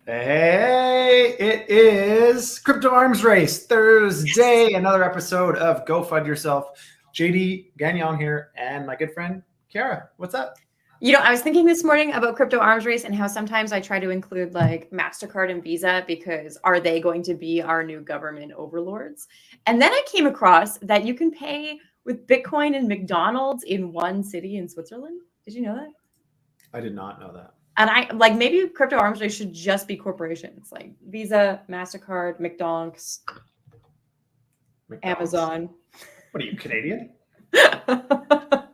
Hey, it is Crypto Arms Race Thursday. Yes. Another episode of Go FUD Yourself. JD Gagnon here and my good friend, Kiara. What's up? You know, I was thinking this morning about Crypto Arms Race and how sometimes I try to include like MasterCard and Visa because are they going to be our new government overlords? And then I came across that you can pay with Bitcoin and McDonald's in one city in Switzerland. Did you know that? I did not know that. And I like maybe Crypto Arms Race should just be corporations like Visa, MasterCard, McDonald's, Amazon. What are you, Canadian? But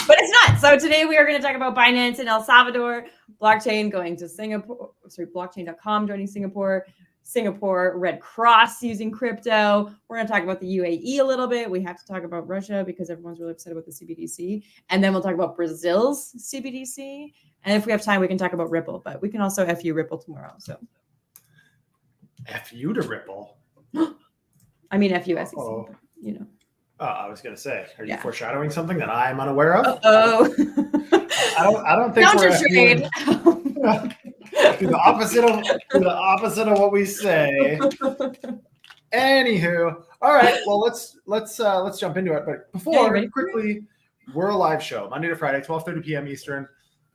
it's not. So today we are going to talk about Binance in El Salvador, blockchain going to Singapore, blockchain.com joining Singapore, Red Cross using crypto. We're going to talk about the UAE a little bit. We have to talk about Russia because everyone's really upset about the CBDC. And then we'll talk about Brazil's CBDC. And if we have time, we can talk about Ripple, but we can also FU Ripple tomorrow. So FU to Ripple? I mean, FU SEC, you know. Oh, I was going to say, are you foreshadowing something that I'm unaware of? Oh, I don't think we're trade. Do the opposite of what we say. Anywho, all right. Well, let's jump into it. But before, quickly, we're a live show Monday to Friday, 12:30 p.m. Eastern.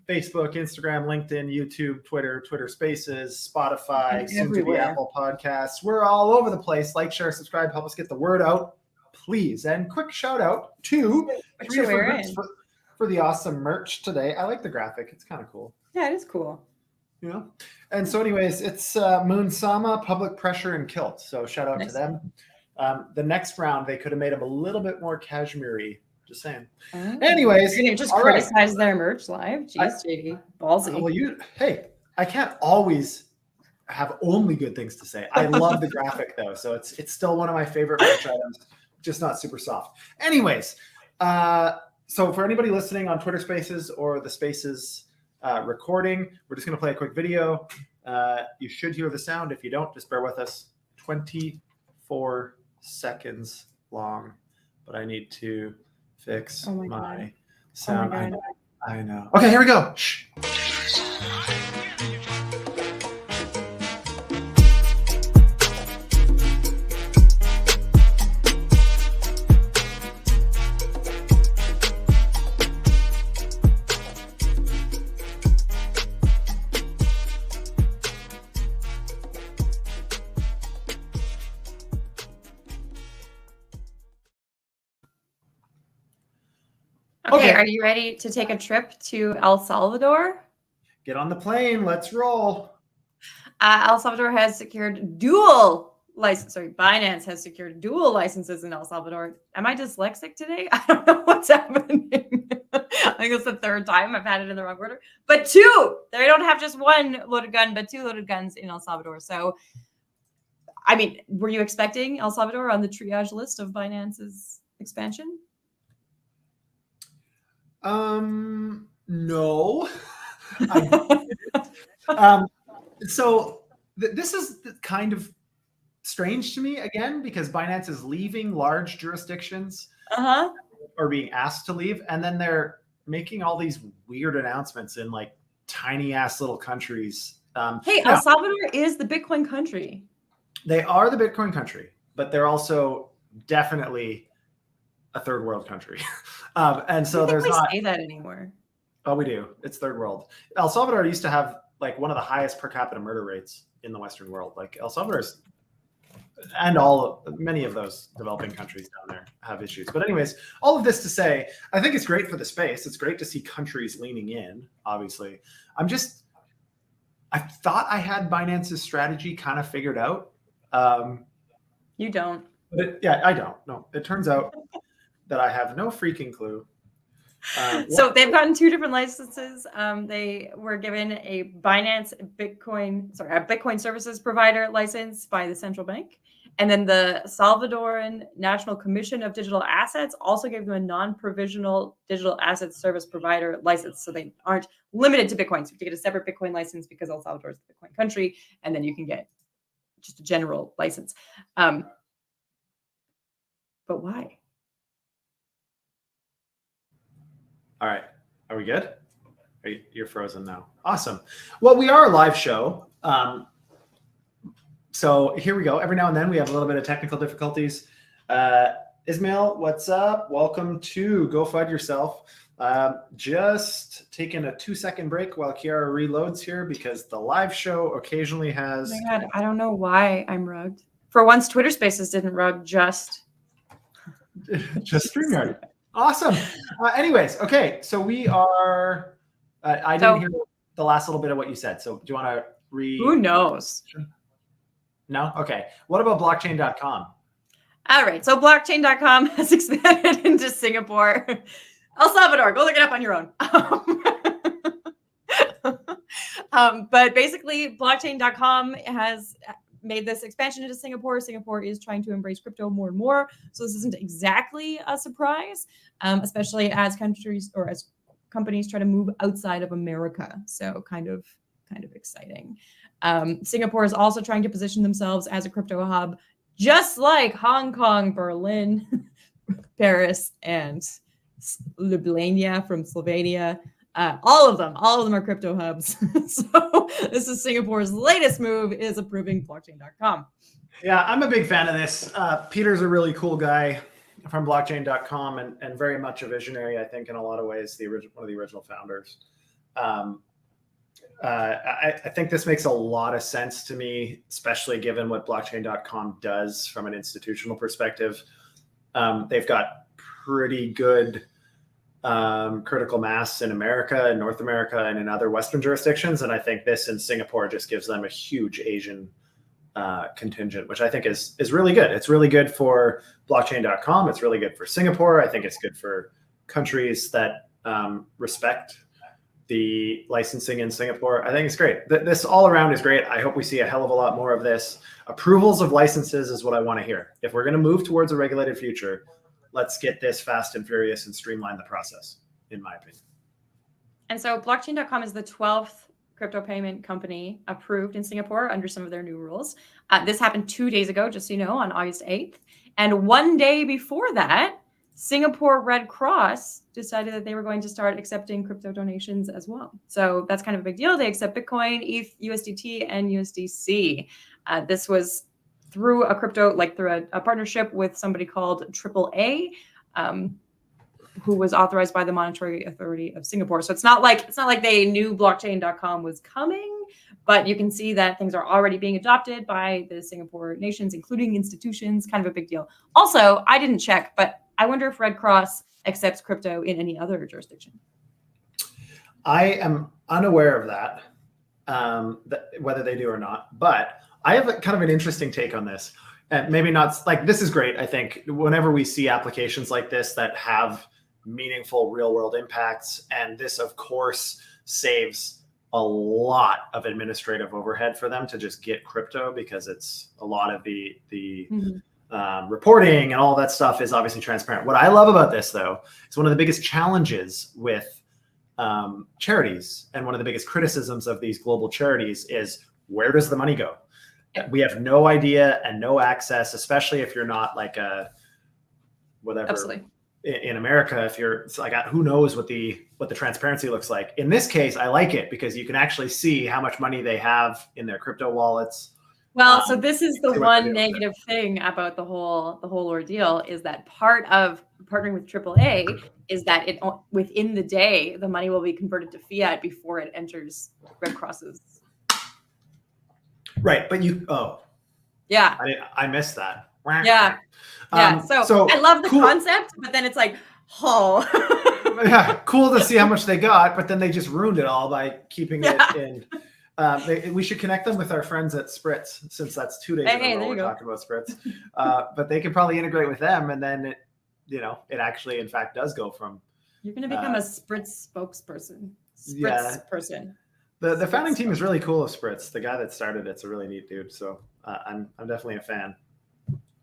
Facebook, Instagram, LinkedIn, YouTube, Twitter Spaces, Spotify, soon to be Apple Podcasts. We're all over the place. Like, share, subscribe, help us get the word out, please. And quick shout out to 3 different groups for the awesome merch today. I like the graphic. It's kind of cool. Yeah, it is cool. You know? And so anyways, it's Moon Sama, Public Pressure, and Kilt. So shout out to them. The next round, they could have made them a little bit more cashmere-y. Just saying. Anyways, you're gonna just criticize their merch live. Jeez, JD, ballsy. Well, hey, I can't always have only good things to say. I love the graphic though, so it's still one of my favorite merch items. Just not super soft. Anyways, so for anybody listening on Twitter Spaces or the Spaces recording, we're just gonna play a quick video. You should hear the sound. If you don't, just bear with us. 24 seconds long, but I need to fix my sound. I know. Okay, here we go. Shh. Okay, are you ready to take a trip to El Salvador? Get on the plane. Let's roll. El Salvador has secured dual license. Sorry, Binance has secured dual licenses in El Salvador. Am I dyslexic today? I don't know what's happening. I think it's the third time I've had it in the wrong order. But two. They don't have just one loaded gun, but two loaded guns in El Salvador. So, I mean, were you expecting El Salvador on the triage list of Binance's expansion? No. So this is kind of strange to me again, because Binance is leaving large jurisdictions or being asked to leave. And then they're making all these weird announcements in like tiny ass little countries. Hey, El Salvador is the Bitcoin country. They are the Bitcoin country, but they're also definitely a third world country. And so there's not say that anymore. Oh, we do. It's third world. El Salvador used to have like one of the highest per capita murder rates in the Western world. Like El Salvador and many of those developing countries down there have issues. But anyways, all of this to say, I think it's great for the space. It's great to see countries leaning in, obviously. I thought I had Binance's strategy kind of figured out. You don't. I don't. No, it turns out that I have no freaking clue. So they've gotten two different licenses. They were given a Bitcoin services provider license by the central bank. And then the Salvadoran National Commission of Digital Assets also gave them a non-provisional digital asset service provider license. So they aren't limited to Bitcoin. So you have to get a separate Bitcoin license because El Salvador is a Bitcoin country. And then you can get just a general license. But why? All right. Are we good? You're frozen now. Awesome. Well, we are a live show. So here we go. Every now and then we have a little bit of technical difficulties. Ismail, what's up? Welcome to Go FUD Yourself. Just taking a 2-second break while Kiara reloads here because the live show occasionally has. Oh my God, I don't know why I'm rugged. For once, Twitter Spaces didn't rug, just StreamYard. Awesome. Anyways, okay. So we are. I didn't hear the last little bit of what you said. So do you want to read? Who knows? No? Okay. What about blockchain.com? All right. So blockchain.com has expanded into Singapore. El Salvador, go look it up on your own. But basically, blockchain.com has made this expansion into Singapore. Singapore is trying to embrace crypto more and more. So this isn't exactly a surprise, especially as countries or as companies try to move outside of America. So kind of exciting. Singapore is also trying to position themselves as a crypto hub, just like Hong Kong, Berlin, Paris, and Ljubljana from Slovenia. All of them are crypto hubs. So this is Singapore's latest move, is approving blockchain.com. Yeah, I'm a big fan of this. Peter's a really cool guy from blockchain.com and very much a visionary, I think, in a lot of ways, one of the original founders. I think this makes a lot of sense to me, especially given what blockchain.com does from an institutional perspective. They've got pretty good critical mass in America and North America and in other Western jurisdictions. And I think this in Singapore just gives them a huge Asian contingent, which I think is really good. It's really good for blockchain.com. It's really good for Singapore. I think it's good for countries that respect the licensing in Singapore. I think it's great. This all around is great. I hope we see a hell of a lot more of this. Approvals of licenses is what I want to hear. If we're going to move towards a regulated future, let's get this fast and furious and streamline the process, in my opinion. And so blockchain.com is the 12th crypto payment company approved in Singapore under some of their new rules. This happened 2 days ago, just so you know, on August 8th. And one day before that, Singapore Red Cross decided that they were going to start accepting crypto donations as well. So that's kind of a big deal. They accept Bitcoin, ETH, USDT, and USDC. This was through a crypto, like through a partnership with somebody called AAA, who was authorized by the Monetary Authority of Singapore. So it's not like they knew blockchain.com was coming, but you can see that things are already being adopted by the Singapore nations, including institutions. Kind of a big deal. Also, I didn't check, but I wonder if Red Cross accepts crypto in any other jurisdiction. I am unaware of that, whether they do or not, but I have kind of an interesting take on this. Maybe not like this is great. I think whenever we see applications like this that have meaningful real world impacts, and this of course saves a lot of administrative overhead for them to just get crypto, because it's a lot of the reporting and all that stuff is obviously transparent. What I love about this, though, is one of the biggest challenges with charities, and one of the biggest criticisms of these global charities is, where does the money go? We have no idea and no access, especially if you're not like a whatever. Absolutely. In America, if you're like, who knows what the transparency looks like. In this case, I like it because you can actually see how much money they have in their crypto wallets. Well, so this is the one negative thing about the whole ordeal, is that part of partnering with AAA is that within the day, the money will be converted to fiat before it enters Red Cross's. Right, but yeah, I missed that. Yeah. So I love the concept, but then it's like, yeah, cool to see how much they got, but then they just ruined it all by keeping it in. We should connect them with our friends at Spritz, since that's 2 days in a row we're talking about Spritz. But they can probably integrate with them, and then it actually, in fact, does go from. You're going to become a Spritz spokesperson. Person. The founding team is really cool of Spritz. The guy that started it's a really neat dude. So I'm definitely a fan.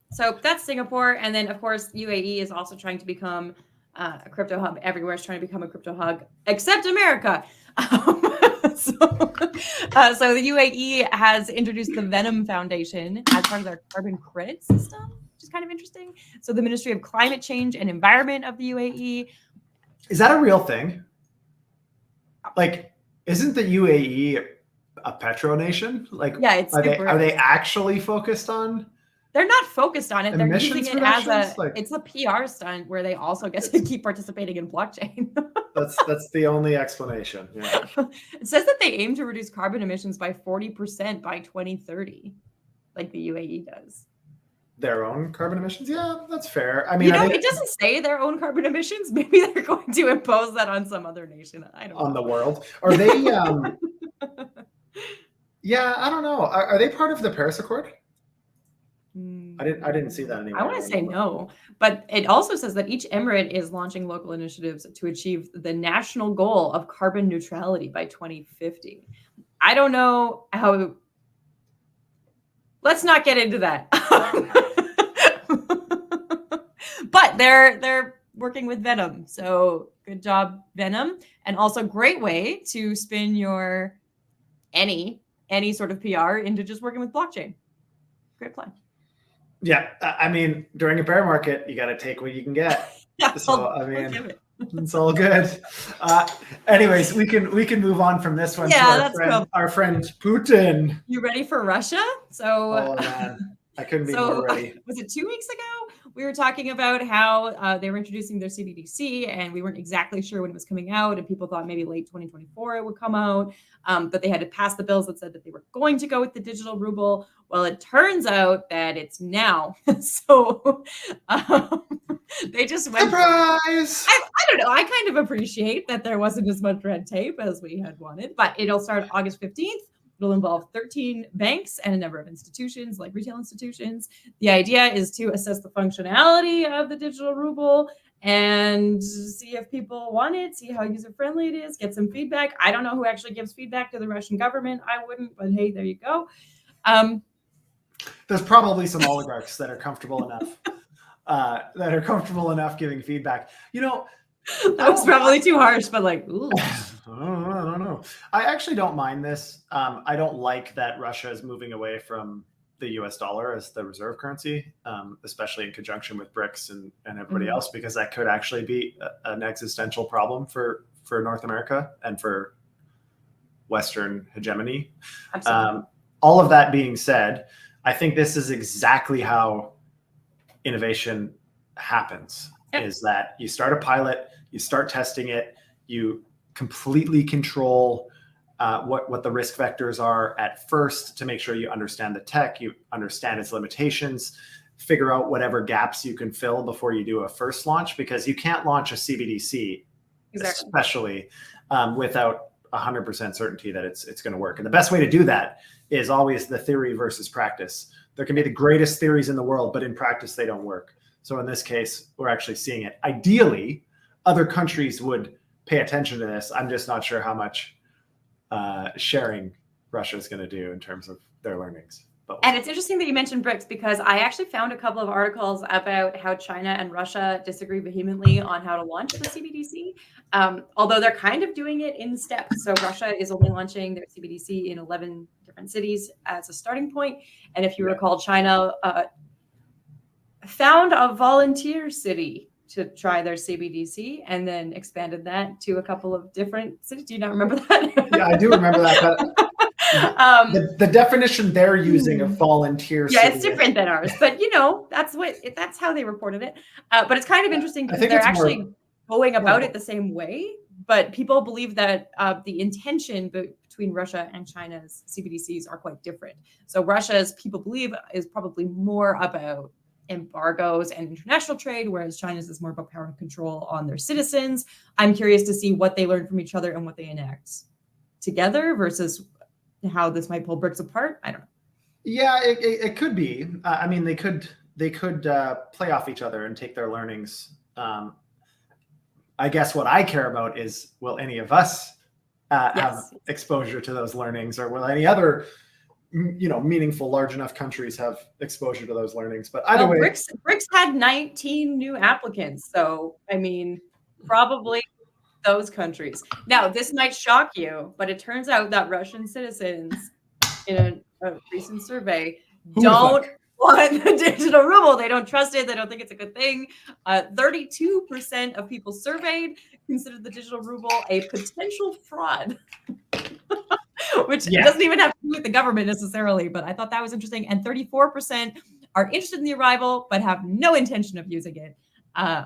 So that's Singapore, and then of course UAE is also trying to become a crypto hub. Everywhere is trying to become a crypto hub, except America. So the UAE has introduced the Venom Foundation as part of their carbon credit system, which is kind of interesting. So the Ministry of Climate Change and Environment of the UAE. Is that a real thing? Like, isn't the UAE A petronation? Like, Yeah, it's are super. they actually focused on They're not focused on it. They're using emissions it as reductions? it's a PR stunt where they also get to keep participating in blockchain. That's the only explanation. Yeah. It says that they aim to reduce carbon emissions by 40% by 2030, like the UAE does. Their own carbon emissions? Yeah, that's fair. I mean, It doesn't say their own carbon emissions. Maybe they're going to impose that on some other nation. I don't know. On the world. Are they yeah, I don't know. Are they part of the Paris Accord? I didn't see that anywhere. I want to say no, but it also says that each emirate is launching local initiatives to achieve the national goal of carbon neutrality by 2050. I don't know how. Let's not get into that. But they're working with Venom, so good job, Venom, and also great way to spin your any sort of PR into just working with blockchain. Great plan. Yeah, I mean, during a bear market, you got to take what you can get. Yeah, so I mean, it's all good. Anyways, we can move on from this one. Yeah, to our friend Putin. You ready for Russia? So, oh man, I couldn't be more ready. Was it 2 weeks ago? We were talking about how they were introducing their CBDC, and we weren't exactly sure when it was coming out, and people thought maybe late 2024 it would come out. But they had to pass the bills that said that they were going to go with the digital ruble. Well, it turns out that it's now. So they just went. Surprise! I don't know. I kind of appreciate that there wasn't as much red tape as we had wanted, but it'll start August 15th. It'll involve 13 banks and a number of institutions, like retail institutions. The idea is to assess the functionality of the digital ruble and see if people want it, see how user-friendly it is, get some feedback. I don't know who actually gives feedback to the Russian government. I wouldn't, but hey, there you go. There's probably some oligarchs that are comfortable enough giving feedback. That was probably too harsh, but like, ooh. I don't know. I actually don't mind this. I don't like that Russia is moving away from the US dollar as the reserve currency, especially in conjunction with BRICS and everybody else, because that could actually be an existential problem for North America and for Western hegemony. All of that being said, I think this is exactly how innovation happens. Yep. Is that you start a pilot, you start testing it, you completely control what the risk vectors are at first to make sure you understand the tech, you understand its limitations, figure out whatever gaps you can fill before you do a first launch, because you can't launch a CBDC, especially without 100% certainty that it's going to work. And the best way to do that is always the theory versus practice. There can be the greatest theories in the world, but in practice, they don't work. So in this case, we're actually seeing it. Ideally, other countries would pay attention to this. I'm just not sure how much sharing Russia is going to do in terms of their learnings. And it's interesting that you mentioned BRICS, because I actually found a couple of articles about how China and Russia disagree vehemently on how to launch the CBDC, although they're kind of doing it in steps. So Russia is only launching their CBDC in 11 different cities as a starting point. And if you recall, China found a volunteer city to try their CBDC and then expanded that to a couple of different cities. Do you not remember that? Yeah, I do remember that. But the definition they're using of volunteer city, it's different than ours, but that's how they reported it. But it's kind of interesting because they're actually going about it the same way, but people believe that the intention between Russia and China's CBDCs are quite different. So Russia's, people believe, is probably more about embargoes and international trade, whereas China's is more about power and control on their citizens. I'm curious to see what they learn from each other and what they enact together versus how this might pull BRICS apart. I don't know. Yeah, it could be. I mean, they could play off each other and take their learnings. I guess what I care about is, will any of us have exposure to those learnings, or will any other meaningful, large enough countries have exposure to those learnings? But either way, BRICS had 19 new applicants. So, I mean, probably those countries. Now, this might shock you, but it turns out that Russian citizens, in a recent survey, don't want the digital ruble. They don't trust it. They don't think it's a good thing. 32% of people surveyed considered the digital ruble a potential fraud. which Yeah. doesn't even have to do with the government necessarily, but I thought that was interesting. And 34% are interested in the arrival, but have no intention of using it.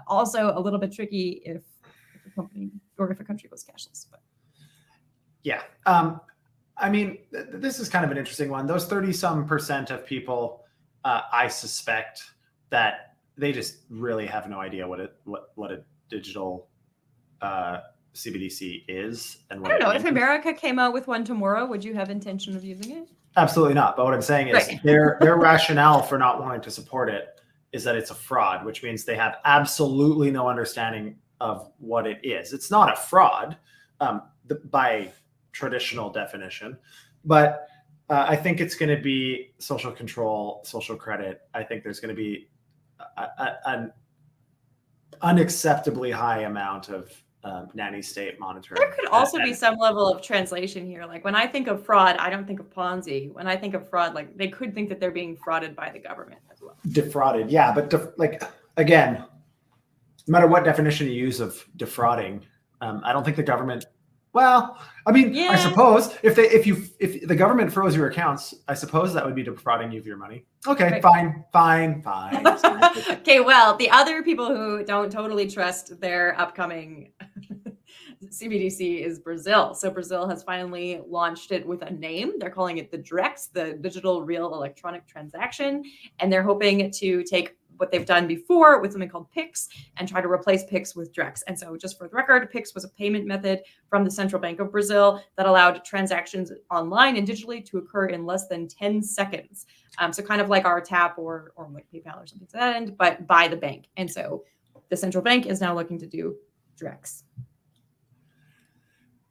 Also a little bit tricky if a company or if a country goes cashless. But. Yeah. I mean, this is kind of an interesting one. Those 30-some% of people, I suspect that they just really have no idea what a digital CBDC is and what I don't know. it If means. America came out with one tomorrow, would you have intention of using it? Absolutely not. But what I'm saying is Right. their rationale for not wanting to support it is that it's a fraud, which means they have absolutely no understanding of what it is. It's not a fraud by traditional definition, but I think it's going to be social control, social credit. I think there's going to be an unacceptably high amount of nanny state monitoring. There could also be some level of translation here. Like when I think of fraud, I don't think of Ponzi. When I think of fraud, like they could think that they're being frauded by the government as well. Defrauded, yeah, but like again, no matter what definition you use of defrauding, I don't think the government. Well, I mean, Yeah. I suppose if the government froze your accounts, I suppose that would be defrauding you of your money. Okay, Right. fine. Okay, well, the other people who don't totally trust their upcoming CBDC is Brazil. So Brazil has finally launched it with a name. They're calling it the DREX, the Digital Real Electronic Transaction, and they're hoping to take what they've done before with something called PIX and try to replace PIX with DREX. And so just for the record, PIX was a payment method from the Central Bank of Brazil that allowed transactions online and digitally to occur in less than 10 seconds. So kind of like our tap or like PayPal or something to that end, but by the bank. And so the central bank is now looking to do DREX.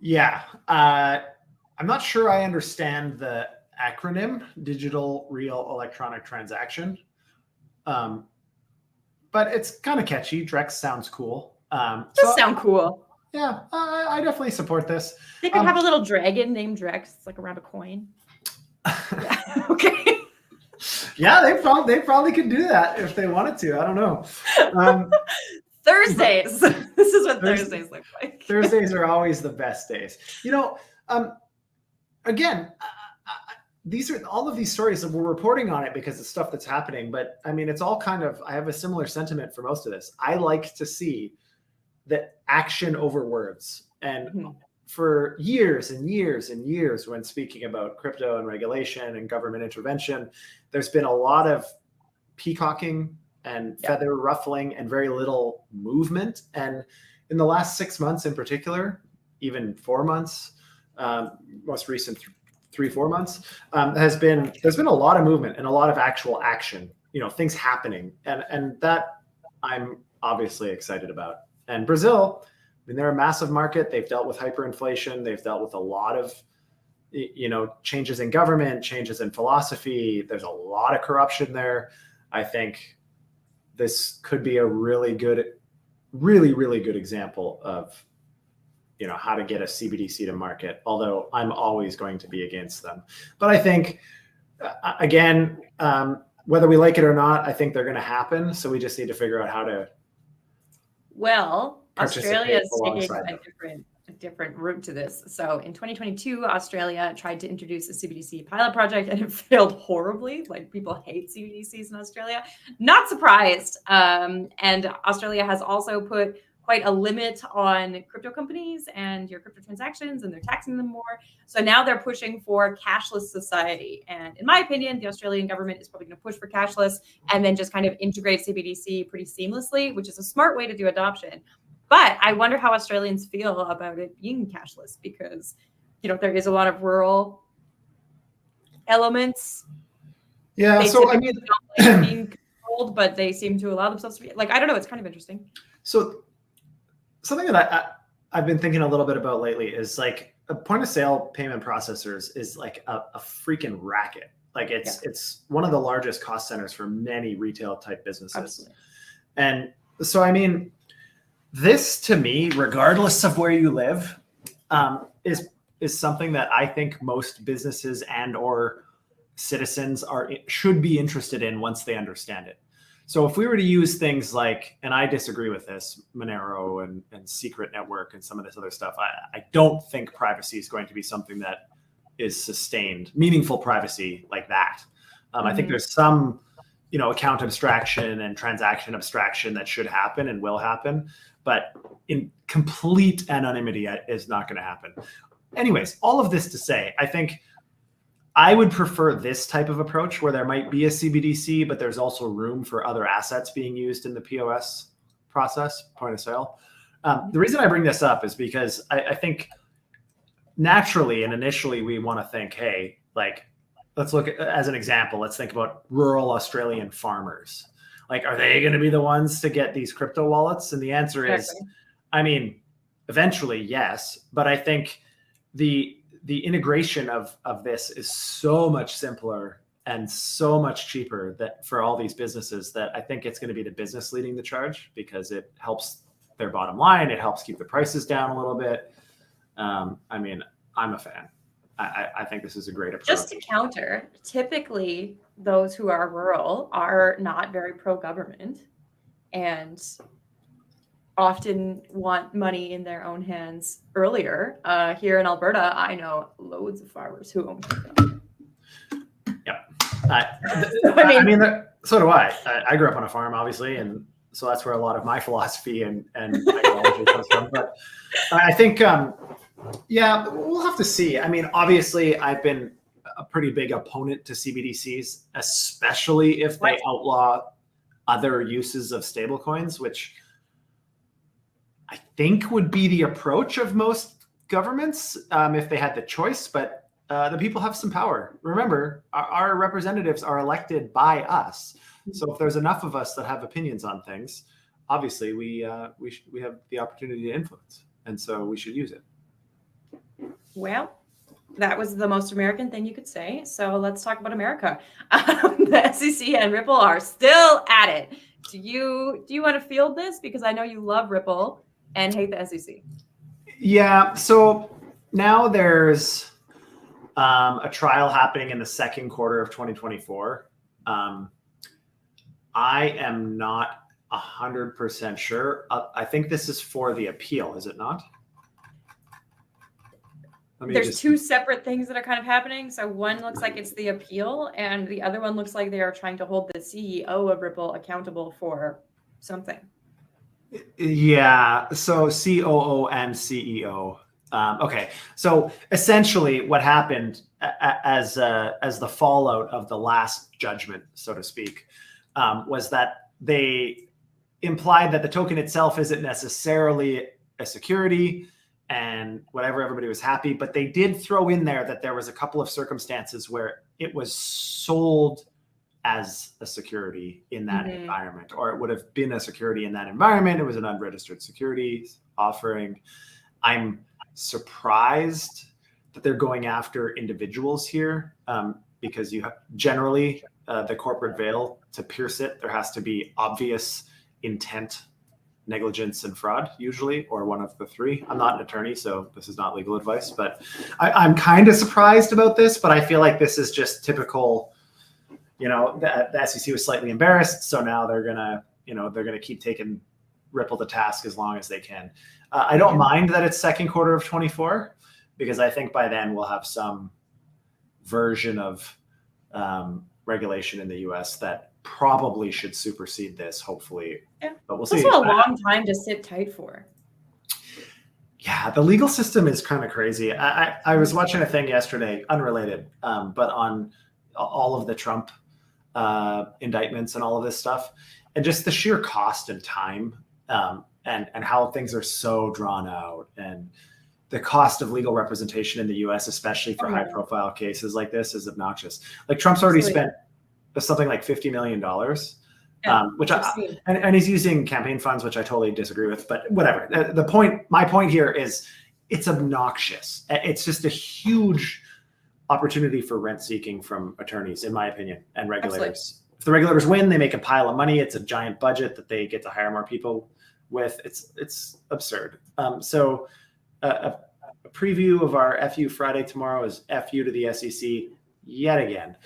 Yeah, I'm not sure I understand the acronym Digital Real Electronic Transaction. But it's kind of catchy. Drex sounds cool. Does sound cool. Yeah, I definitely support this. They could have a little dragon named Drex. It's like around a coin. Yeah. Okay. Yeah, they probably could do that if they wanted to. I don't know. Thursdays. This is what Thursdays look like. Thursdays are always the best days. You know, again, these are all of these stories that we're reporting on it because it's stuff that's happening. But I mean, it's all kind of, I have a similar sentiment for most of this. I like to see the action over words. And for years and years and years, when speaking about crypto and regulation and government intervention, there's been a lot of peacocking and feather ruffling and very little movement. And in the last 6 months in particular, even 4 months, most recent 3-4 months, there's been a lot of movement and a lot of actual action, things happening. And that I'm obviously excited about. And Brazil, I mean, they're a massive market. They've dealt with hyperinflation. They've dealt with a lot of, changes in government, changes in philosophy. There's a lot of corruption there. I think this could be a really good example of, how to get a CBDC to market, although I'm always going to be against them. But I think, again, whether we like it or not, I think they're going to happen. So we just need to figure out how to. Well, Australia is taking a different route to this. So in 2022, Australia tried to introduce a CBDC pilot project and it failed horribly. Like people hate CBDCs in Australia. Not surprised. And Australia has also put quite a limit on crypto companies and your crypto transactions, and they're taxing them more. So now they're pushing for cashless society. And in my opinion, the Australian government is probably going to push for cashless and then just kind of integrate CBDC pretty seamlessly, which is a smart way to do adoption. But I wonder how Australians feel about it being cashless because, there is a lot of rural elements. Yeah, they so I mean, don't like being controlled, but they seem to allow themselves to be like, I don't know, it's kind of interesting. So something that I've been thinking a little bit about lately is like a point of sale payment processors is like a freaking racket. Like it's one of the largest cost centers for many retail type businesses. Absolutely. And so, I mean, this to me, regardless of where you live, is something that I think most businesses and or citizens should be interested in once they understand it. So if we were to use things like, and I disagree with this, Monero and Secret Network and some of this other stuff, I don't think privacy is going to be something that is sustained, meaningful privacy like that. I think Mhm. there's some, account abstraction and transaction abstraction that should happen and will happen, but in complete anonymity is not going to happen. Anyways, all of this to say, I think I would prefer this type of approach where there might be a CBDC, but there's also room for other assets being used in the POS process, point of sale. The reason I bring this up is because I think naturally and initially we want to think, hey, like, let's look at, as an example, let's think about rural Australian farmers. Like, are they going to be the ones to get these crypto wallets? And the answer is, I mean, eventually, yes. But I think the integration of this is so much simpler and so much cheaper that for all these businesses that I think it's going to be the business leading the charge because it helps their bottom line. It helps keep the prices down a little bit. I mean, I'm a fan. I think this is a great approach. Just to counter, typically those who are rural are not very pro-government and often want money in their own hands earlier. Here in Alberta, I know loads of farmers who own crypto. Yep. I mean, so do I. I grew up on a farm, obviously, and so that's where a lot of my philosophy and ideology comes from. But I think, yeah, we'll have to see. I mean, obviously, I've been a pretty big opponent to CBDCs, especially if they outlaw other uses of stablecoins, which I think would be the approach of most governments if they had the choice. But the people have some power. Remember, our representatives are elected by us. So if there's enough of us that have opinions on things, obviously we have the opportunity to influence, and so we should use it. Well, that was the most American thing you could say. So let's talk about America. The SEC and Ripple are still at it. Do you want to field this? Because I know you love Ripple and hate the SEC. Yeah. So now there's a trial happening in the second quarter of 2024. I am not 100% sure. I think this is for the appeal, is it not? There's two separate things that are kind of happening. So one looks like it's the appeal, and the other one looks like they are trying to hold the CEO of Ripple accountable for something. Yeah. So COO and CEO. Okay. So essentially, what happened as the fallout of the last judgment, so to speak, was that they implied that the token itself isn't necessarily a security and whatever, everybody was happy. But they did throw in there that there was a couple of circumstances where it was sold as a security in that environment, or it would have been a security in that environment. It was an unregistered securities offering. I'm surprised that they're going after individuals here because you have generally the corporate veil to pierce it. There has to be obvious intent, negligence, and fraud, usually, or one of the three. I'm not an attorney, so this is not legal advice, but I'm kind of surprised about this, but I feel like this is just typical. The SEC was slightly embarrassed, so now they're gonna keep taking Ripple to task as long as they can. I don't mind that it's second quarter of 24 because I think by then we'll have some version of regulation in the US that probably should supersede this, hopefully. Yeah. But we'll It's see. also a long time to sit tight for. Yeah, the legal system is kind of crazy. I was watching a thing yesterday, unrelated, but on all of the Trump indictments and all of this stuff, and just the sheer cost and time and how things are so drawn out, and the cost of legal representation in the US, especially for high profile cases like this, is obnoxious. Like Trump's already spent something like $50 million, which and he's using campaign funds, which I totally disagree with, but whatever. My point here is it's obnoxious. It's just a huge opportunity for rent seeking from attorneys, in my opinion, and regulators. Absolutely. If the regulators win, they make a pile of money. It's a giant budget that they get to hire more people with. It's absurd. So a preview of our FU Friday tomorrow is FU to the SEC yet again.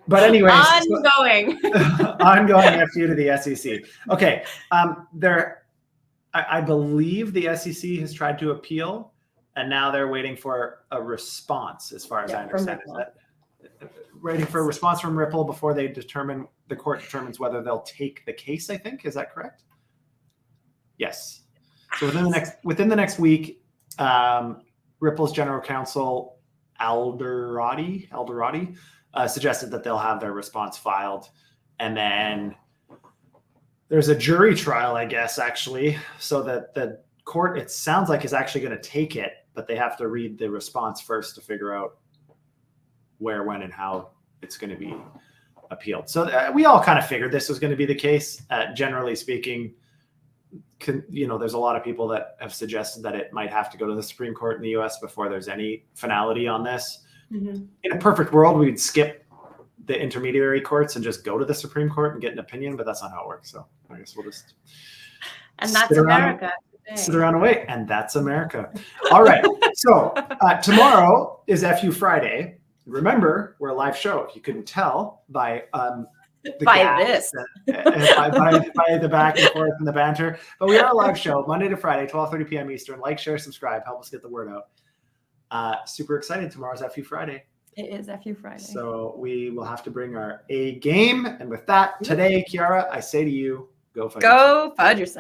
But anyways, ongoing FU to the SEC. Okay, I believe the SEC has tried to appeal, and now they're waiting for a response, as far as I understand. Is that waiting for a response from Ripple before the court determines whether they'll take the case, I think. Is that correct? Yes. So within the next week, Ripple's general counsel Alderati suggested that they'll have their response filed, and then there's a jury trial, I guess, actually, so that the court, it sounds like, is actually going to take it, but they have to read the response first to figure out where, when, and how it's going to be appealed. So we all kind of figured this was going to be the case. Generally speaking, there's a lot of people that have suggested that it might have to go to the Supreme Court in the US before there's any finality on this. Mm-hmm. In a perfect world, we'd skip the intermediary courts and just go to the Supreme Court and get an opinion, but that's not how it works. So I guess we'll just that's America. Sit around and wait, and that's America. All right. So tomorrow is FU Friday. Remember, we're a live show. If you couldn't tell by this, by the back and forth and the banter, but we are a live show Monday to Friday, 12:30 p.m. Eastern. Like, share, subscribe, help us get the word out. Super excited. Tomorrow's FU Friday. It is FU Friday. So we will have to bring our A game. And with that, today, Kiara, I say to you, go FUD yourself.